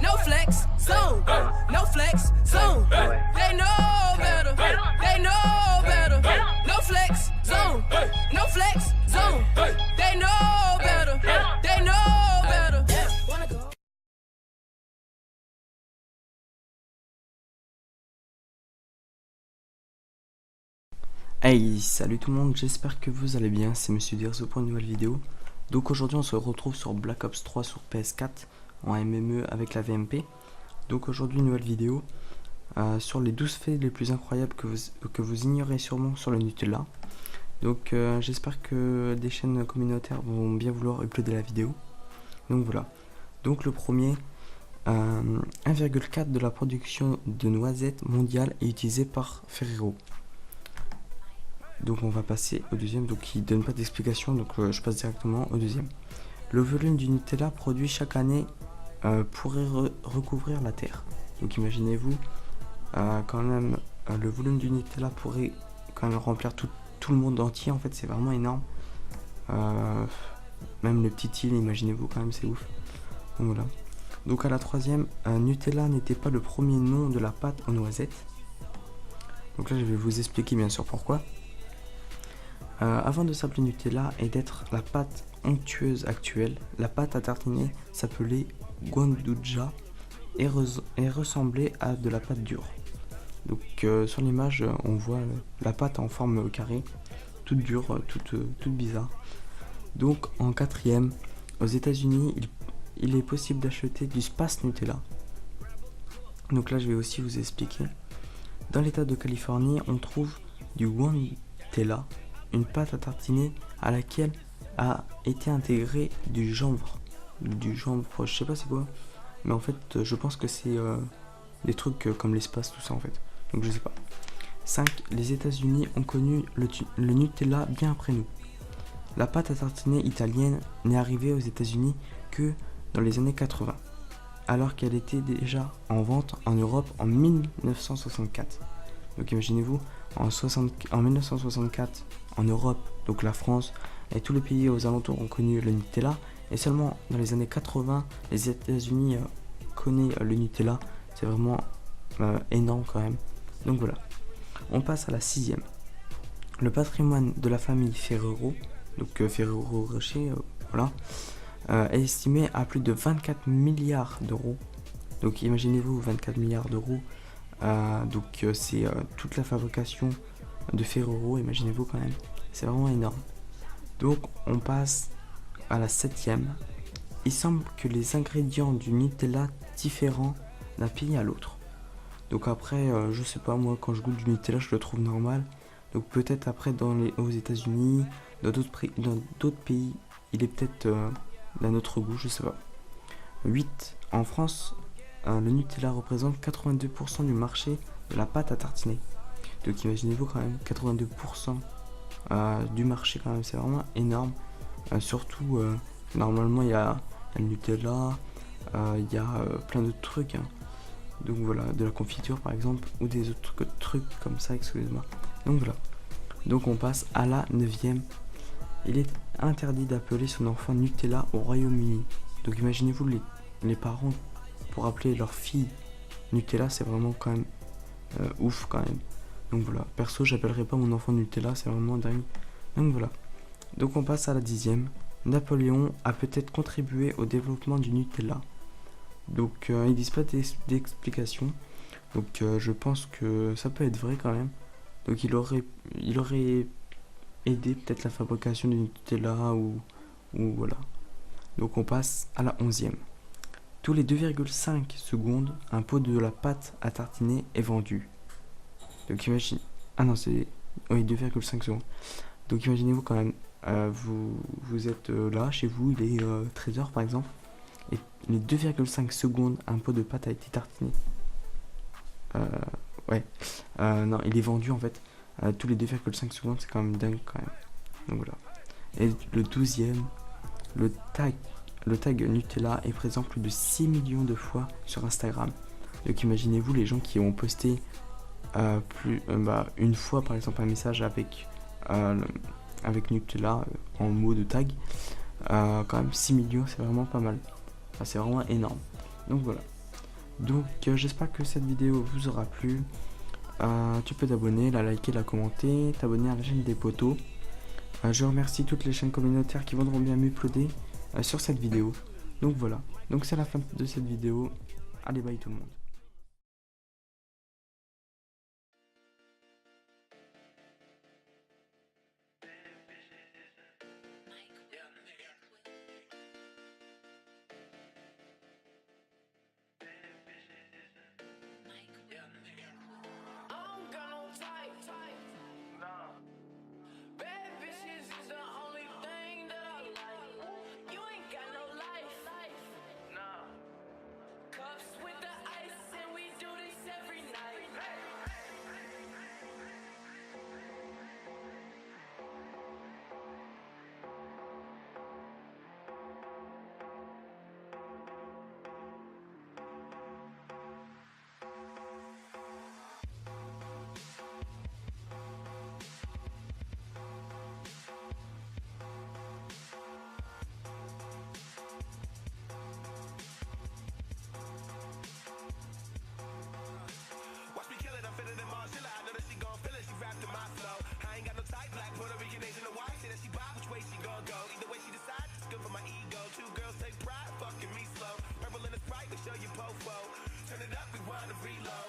No flex, zone. No flex, zone. They know better. They know better. No flex, zone. No flex, zone. They know better. They know better. Wanna go? Hey, salut tout le monde, j'espère que vous allez bien, c'est Monsieur Dirzo pour une nouvelle vidéo. Donc aujourd'hui on se retrouve sur Black Ops 3 sur PS4 en MME avec la VMP. Donc aujourd'hui une nouvelle vidéo sur les 12 faits les plus incroyables que vous ignorez sûrement sur le Nutella. Donc j'espère que des chaînes communautaires vont bien vouloir uploader la vidéo. Donc voilà, donc le premier, 1,4 de la production de noisettes mondiale est utilisée par Ferrero. Donc on va passer au deuxième, donc il donne pas d'explication, donc je passe directement au deuxième. Le volume du Nutella produit chaque année pourrait recouvrir la Terre. Donc imaginez-vous, quand même, le volume du Nutella pourrait quand même remplir tout le monde entier, en fait c'est vraiment énorme. Même les petites îles, imaginez-vous quand même, c'est ouf. Donc voilà. Donc à la troisième, Nutella n'était pas le premier nom de la pâte aux noisettes. Donc là je vais vous expliquer bien sûr pourquoi. Avant de s'appeler Nutella et d'être la pâte onctueuse actuelle, la pâte à tartiner s'appelait Guanduja et ressemblait à de la pâte dure. Donc sur l'image on voit la pâte en forme carrée, toute dure, toute bizarre. Donc en quatrième, aux États-Unis il est possible d'acheter du Space Nutella. Donc là je vais aussi vous expliquer. Dans l'état de Californie on trouve du Guantella, une pâte à tartiner à laquelle a été intégré du chanvre, je sais pas c'est quoi, mais en fait je pense que c'est des trucs comme l'espace, tout ça en fait, donc je sais pas. 5. Les États-Unis ont connu le Nutella bien après nous. La pâte à tartiner italienne n'est arrivée aux États-Unis que dans les années 80, alors qu'elle était déjà en vente en Europe en 1964. Donc imaginez-vous, en 1964, en Europe, donc la France et tous les pays aux alentours ont connu le Nutella, et seulement dans les années 80, les États-Unis connaissent le Nutella. C'est vraiment énorme quand même. Donc voilà, on passe à la sixième. Le patrimoine de la famille Ferrero, donc Ferrero Rocher, voilà, est estimé à plus de 24 milliards d'euros. Donc imaginez-vous 24 milliards d'euros. Donc c'est toute la fabrication de Ferrero, imaginez-vous quand même, c'est vraiment énorme. Donc on passe à la septième. Il semble que les ingrédients du Nutella différents d'un pays à l'autre. Donc après je sais pas, moi quand je goûte du Nutella je le trouve normal. Donc peut-être après aux États-Unis, dans d'autres pays il est peut-être d'un autre goût, je sais pas. 8. En France, le Nutella représente 82% du marché de la pâte à tartiner. Donc imaginez-vous quand même, 82% du marché quand même, c'est vraiment énorme. Surtout, normalement il y a le Nutella, il y a plein d'autres trucs. Hein. Donc voilà, de la confiture par exemple, ou des autres trucs comme ça, excusez-moi. Donc voilà. Donc on passe à la 9e. Il est interdit d'appeler son enfant Nutella au Royaume-Uni. Donc imaginez-vous les parents pour appeler leur fille Nutella, c'est vraiment quand même ouf quand même. Donc voilà, perso j'appellerai pas mon enfant Nutella, c'est vraiment dingue. Donc voilà, donc on passe à la 10e. Napoléon a peut-être contribué au développement du Nutella. Donc ils disent pas d'explication. Donc je pense que ça peut être vrai quand même. Donc il aurait aidé peut-être la fabrication du Nutella ou voilà. Donc on passe à la 11e. Tous les 2,5 secondes, un pot de la pâte à tartiner est vendu. Donc imagine... Ah non, c'est... Oui, 2,5 secondes. Donc imaginez-vous quand même, vous êtes là, chez vous, il est 13h par exemple, et les 2,5 secondes, un pot de pâte a été tartiné. Ouais. Non, il est vendu en fait. Tous les 2,5 secondes, c'est quand même dingue quand même. Donc voilà. Et le 12e, le tag Nutella est présent plus de 6 millions de fois sur Instagram. Donc imaginez-vous les gens qui ont posté une fois par exemple un message avec Nutella en mot de tag. Quand même 6 millions, c'est vraiment pas mal. Enfin, c'est vraiment énorme. Donc voilà. Donc j'espère que cette vidéo vous aura plu. Tu peux t'abonner, la liker, la commenter, t'abonner à la chaîne des potos. Je remercie toutes les chaînes communautaires qui voudront bien m'uploader sur cette vidéo. Donc voilà. Donc c'est la fin de cette vidéo. Allez, bye tout le monde. Turn it up, rewind and reload.